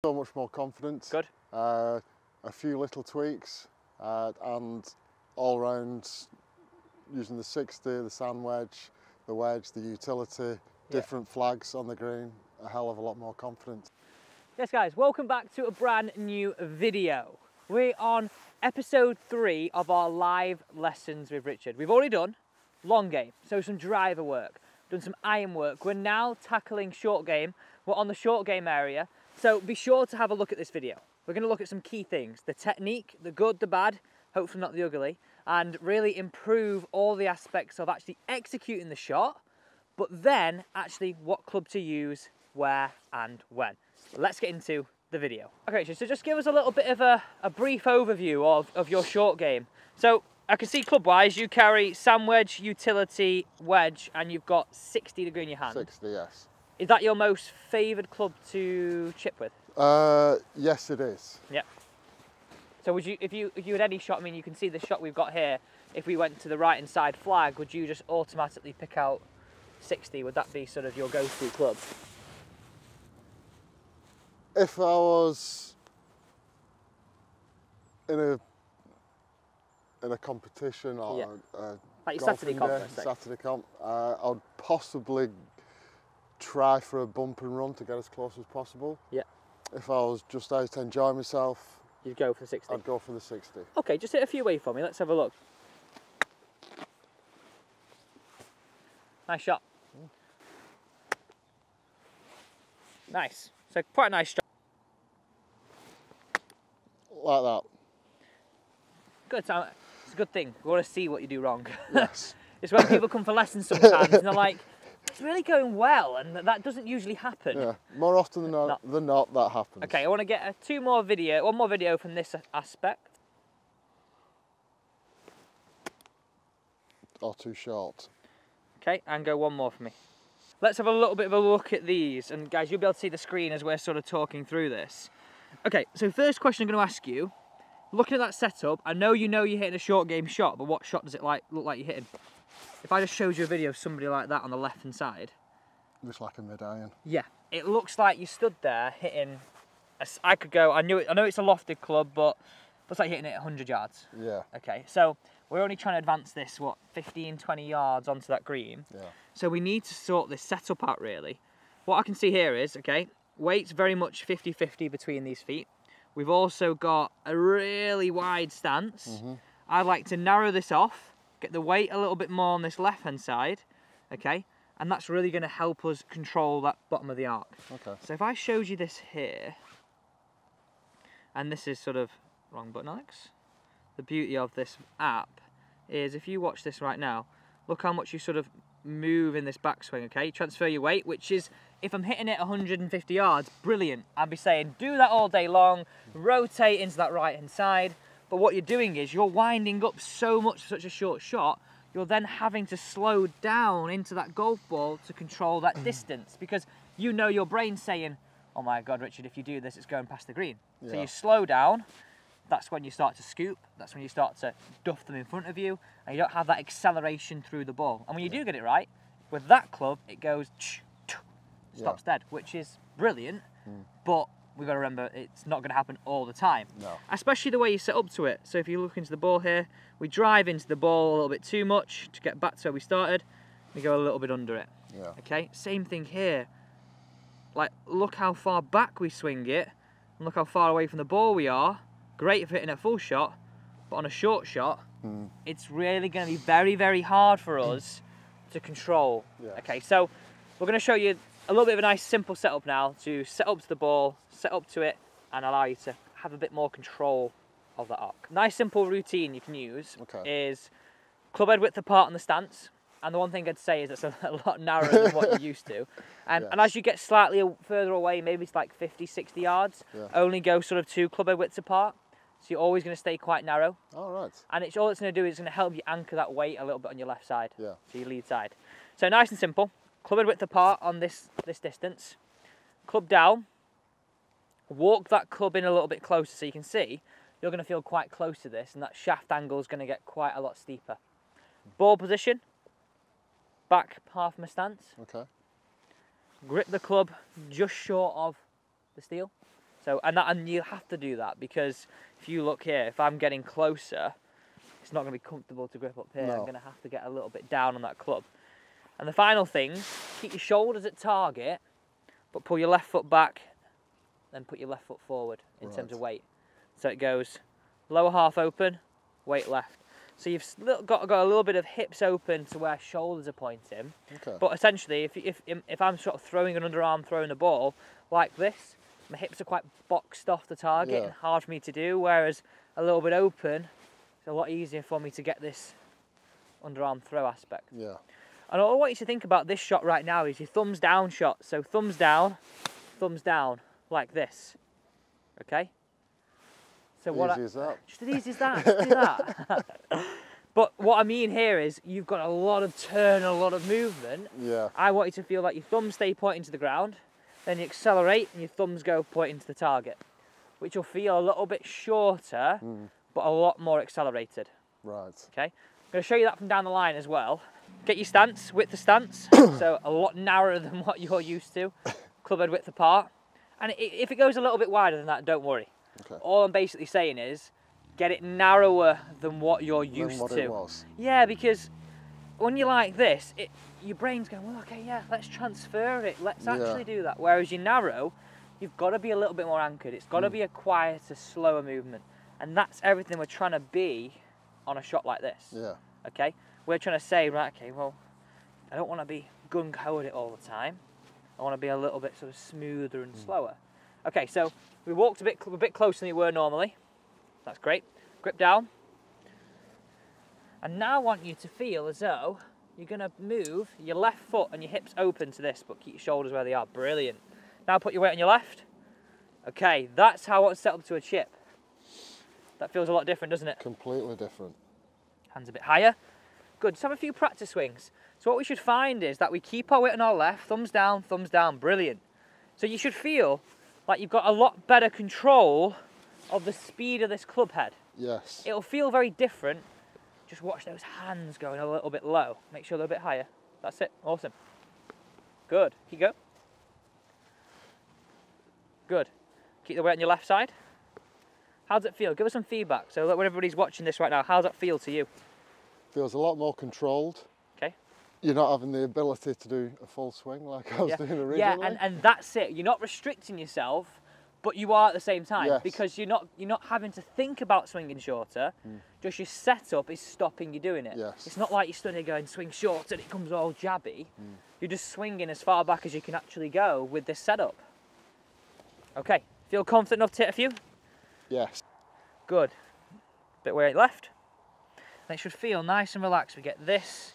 So much more confident. Good. A few little tweaks and all round using the 60, the sand wedge, the wedge, the utility, different flags on the green, a hell of a lot more confident. Yes guys, welcome back to a brand new video. We're on episode 3 of our live lessons with Richard. We've already done long game, so some driver work, done some iron work. We're now tackling short game. We're on the short game area, so be sure to have a look at this video. We're going to look at some key things, the technique, the good, the bad, hopefully not the ugly, and really improve all the aspects of actually executing the shot, but then actually what club to use, where and when. Let's get into the video. Okay, so just give us a little bit of a brief overview of your short game. So I can see club-wise you carry sand wedge, utility, wedge, and you've got 60 degree in your hand. 60, yes. Is that your most favoured club to chip with? Yes, it is. Yeah. So would you, if you had any shot, I mean, you can see the shot we've got here. If we went to the right hand side flag, would you just automatically pick out 60? Would that be sort of your go-to club? If I was in a competition or like your Saturday comp, Saturday comp, I'd possibly try for a bump and run to get as close as possible. Yeah. If I was just out to enjoy myself, you'd go for the 60. I'd go for the 60. Okay, just hit a few away for me. Let's have a look. Nice shot. Nice. So quite a nice shot. Like that. Good. It's a good thing. We want to see what you do wrong. Yes. It's when people come for lessons sometimes and they're like, it's really going well, and that doesn't usually happen. Yeah. More often than not, that happens. Okay, I want to get one more video from this aspect. Or too short. Okay, and go one more for me. Let's have a little bit of a look at these, and guys, you'll be able to see the screen as we're sort of talking through this. Okay, so first question I'm going to ask you, looking at that setup, I know you're hitting a short game shot, but what shot does it look like you're hitting? If I just showed you a video of somebody like that on the left hand side. Looks like a mid-iron. Yeah, it looks like you stood there hitting, I know it's a lofted club, but looks like you're hitting it 100 yards. Yeah. Okay, so we're only trying to advance this, 15, 20 yards onto that green. Yeah. So we need to sort this setup out really. What I can see here is, okay, weight's very much 50-50 between these feet. We've also got a really wide stance. I'd like to narrow this off, get the weight a little bit more on this left-hand side, okay? And that's really going to help us control that bottom of the arc. Okay. So if I showed you this here, and this is sort of, wrong button, Alex. The beauty of this app is if you watch this right now, look how much you sort of move in this backswing, okay? Transfer your weight, which is, if I'm hitting it 150 yards, brilliant. I'd be saying, do that all day long, rotate into that right-hand side. But what you're doing is you're winding up so much for such a short shot, you're then having to slow down into that golf ball to control that distance, because you know your brain's saying, oh my God, Richard, if you do this, it's going past the green. Yeah. So you slow down, that's when you start to scoop, that's when you start to duff them in front of you, and you don't have that acceleration through the ball. And when you do get it right, with that club, it goes, stops dead, which is brilliant, but we've got to remember it's not going to happen all the time. No. Especially the way you set up to it. So if you look into the ball here, we drive into the ball a little bit too much to get back to where we started. We go a little bit under it. Yeah. Okay, same thing here. Like, look how far back we swing it, and look how far away from the ball we are. Great for hitting a full shot, but on a short shot, it's really going to be very, very hard for us to control. Yeah. Okay, so we're going to show you a little bit of a nice simple setup now to set up to the ball, set up to it, and allow you to have a bit more control of the arc. Nice simple routine you can use is club head width apart on the stance, and the one thing I'd say is it's a lot narrower than what you're used to. And as you get slightly further away, maybe it's like 50, 60 yards, only go sort of 2 club head widths apart. So you're always going to stay quite narrow. All right. And all it's going to do is going to help you anchor that weight a little bit on your left side. Yeah. So your lead side. So nice and simple. Club head width apart on this distance. Club down. Walk that club in a little bit closer so you can see. You're going to feel quite close to this, and that shaft angle is going to get quite a lot steeper. Ball position. Back half my stance. Okay. Grip the club just short of the steel. So, and you have to do that, because if you look here, if I'm getting closer, it's not going to be comfortable to grip up here. No. I'm going to have to get a little bit down on that club. And the final thing, keep your shoulders at target, but pull your left foot back, then put your left foot forward in terms of weight. So it goes lower half open, weight left. So you've got a little bit of hips open to where shoulders are pointing. Okay. But essentially, if I'm sort of throwing an underarm, throwing a ball like this, my hips are quite boxed off the target and hard for me to do. Whereas a little bit open, it's a lot easier for me to get this underarm throw aspect. Yeah. And all I want you to think about this shot right now is your thumbs down shot. So thumbs down, like this. Okay? So Easy as that. Just as easy as that. Just do that. But what I mean here is you've got a lot of turn, a lot of movement. Yeah. I want you to feel like your thumbs stay pointing to the ground, then you accelerate and your thumbs go pointing to the target, which will feel a little bit shorter, but a lot more accelerated. Right. Okay? I'm going to show you that from down the line as well. Get your stance, width of stance, so a lot narrower than what you're used to, club head width apart. And if it goes a little bit wider than that, don't worry. Okay. All I'm basically saying is get it narrower than what you're used to. It was. Yeah, because when you're like this, your brain's going, well, okay, yeah, let's transfer it. Let's actually do that. Whereas you're narrow, you've got to be a little bit more anchored. It's got to be a quieter, slower movement. And that's everything we're trying to be on a shot like this. Yeah. Okay? We're trying to say, right, okay, well, I don't want to be gung-ho at it all the time. I want to be a little bit sort of smoother and slower. Okay, so we walked a bit closer than we were normally. That's great. Grip down. And now I want you to feel as though you're going to move your left foot and your hips open to this, but keep your shoulders where they are. Brilliant. Now put your weight on your left. Okay, that's how I want to set up to a chip. That feels a lot different, doesn't it? Completely different. Hands a bit higher. Good, just have a few practice swings. So what we should find is that we keep our weight on our left, thumbs down, brilliant. So you should feel like you've got a lot better control of the speed of this club head. Yes. It'll feel very different. Just watch those hands going a little bit low. Make sure they're a bit higher. That's it, awesome. Good, keep going. Good. Keep the weight on your left side. How does it feel? Give us some feedback. So when everybody's watching this right now, how does that feel to you? Feels a lot more controlled. Okay. You're not having the ability to do a full swing like I was doing originally. Yeah, and that's it. You're not restricting yourself, but you are at the same time, because you're not having to think about swinging shorter. Just your setup is stopping you doing it. Yes. It's not like you stood here going swing short and it comes all jabby. You're just swinging as far back as you can actually go with this setup. Okay, feel confident enough to hit a few? Yes. Good. Bit weight left. And it should feel nice and relaxed. We get this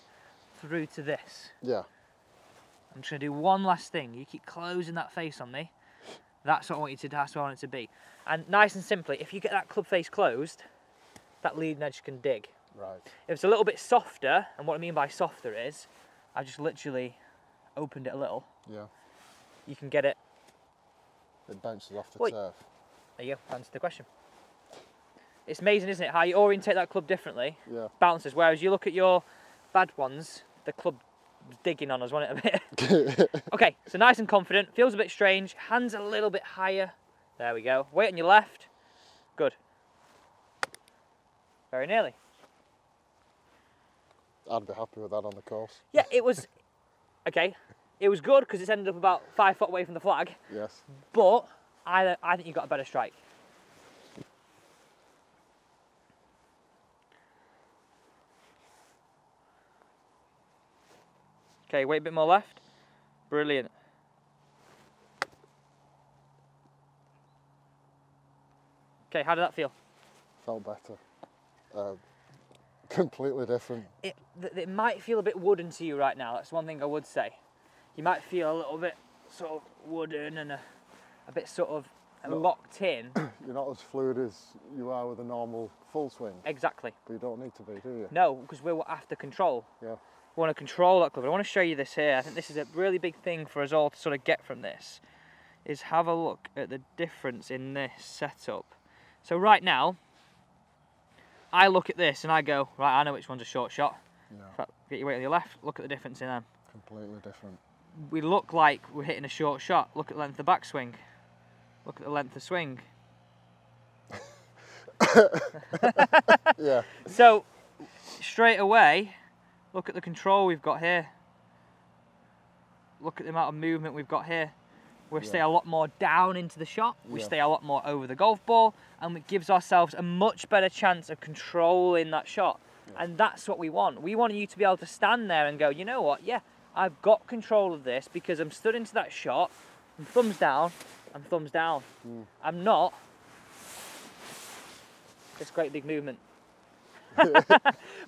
through to this. Yeah. I'm just going to do one last thing. You keep closing that face on me. That's what I want you to do. That's what I want it to be. And nice and simply, if you get that club face closed, that leading edge can dig. Right. If it's a little bit softer, and what I mean by softer is, I just literally opened it a little. Yeah. You can get it. It bounces off the Wait. turf. There you go. Answer the question. It's amazing, isn't it? How you orientate that club differently. Yeah. Bounces. Whereas you look at your bad ones, the club was digging on us, wasn't it, a bit? Okay, so nice and confident. Feels a bit strange. Hands a little bit higher. There we go. Weight on your left. Good. Very nearly. I'd be happy with that on the course. Yeah, it was. Okay, it was good because it's ended up about 5 foot away from the flag. Yes. But I think you got a better strike. Okay, weight a bit more left. Brilliant. Okay, how did that feel? Felt better. Completely different. It might feel a bit wooden to you right now. That's one thing I would say. You might feel a little bit sort of wooden and a bit sort of locked in. You're not as fluid as you are with a normal full swing. Exactly. But you don't need to be, do you? No, because we're after control. Yeah. We want to control that club. I want to show you this here. I think this is a really big thing for us all to sort of get from this, is have a look at the difference in this setup. So right now, I look at this and I go, right, I know which one's a short shot. Yeah. In fact, get your weight on your left, look at the difference in them. Completely different. We look like we're hitting a short shot. Look at the length of the backswing. Look at the length of swing. Yeah. So, straight away, look at the control we've got here. Look at the amount of movement we've got here. We stay a lot more down into the shot, we stay a lot more over the golf ball, and it gives ourselves a much better chance of controlling that shot. Yeah. And that's what we want. We want you to be able to stand there and go, you know what, yeah, I've got control of this because I'm stood into that shot, and thumbs down, and thumbs down. I'm not this great big movement. But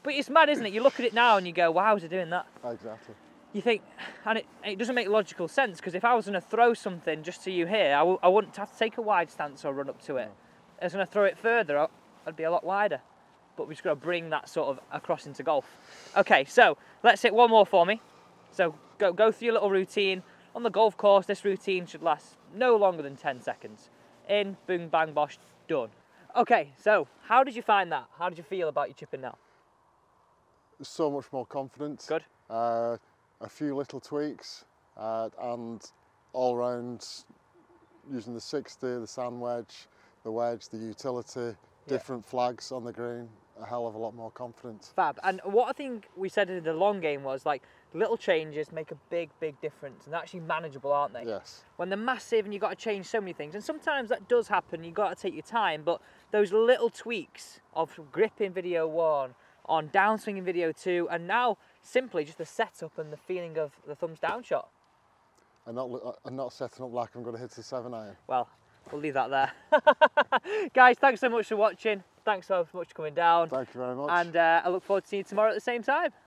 it's mad, isn't it? You look at it now and you go, wow, how's it doing that? Exactly. You think, and it doesn't make logical sense, because if I was going to throw something just to you here, I wouldn't have to take a wide stance or run up to it. If I was going to throw it further, I'd be a lot wider. But we've just got to bring that sort of across into golf. Okay, so let's hit one more for me. So go through your little routine. On the golf course, this routine should last no longer than 10 seconds. In, boom, bang, bosh, done. Okay, so how did you find that? How did you feel about your chipping now? So much more confident. Good. A few little tweaks and all round using the 60, the sand wedge, the utility, different flags on the green, a hell of a lot more confident. Fab. And what I think we said in the long game was, like, little changes make a big difference, and they're actually manageable, aren't they? Yes. When they're massive and you've got to change so many things, and sometimes that does happen, you've got to take your time, but those little tweaks of grip in video 1, on downswing in video 2, and now simply just the setup and the feeling of the thumbs down shot. And not setting up like I'm going to hit the 7-iron. Well, we'll leave that there. Guys, thanks so much for watching. Thanks so much for coming down. Thank you very much. And I look forward to seeing you tomorrow at the same time.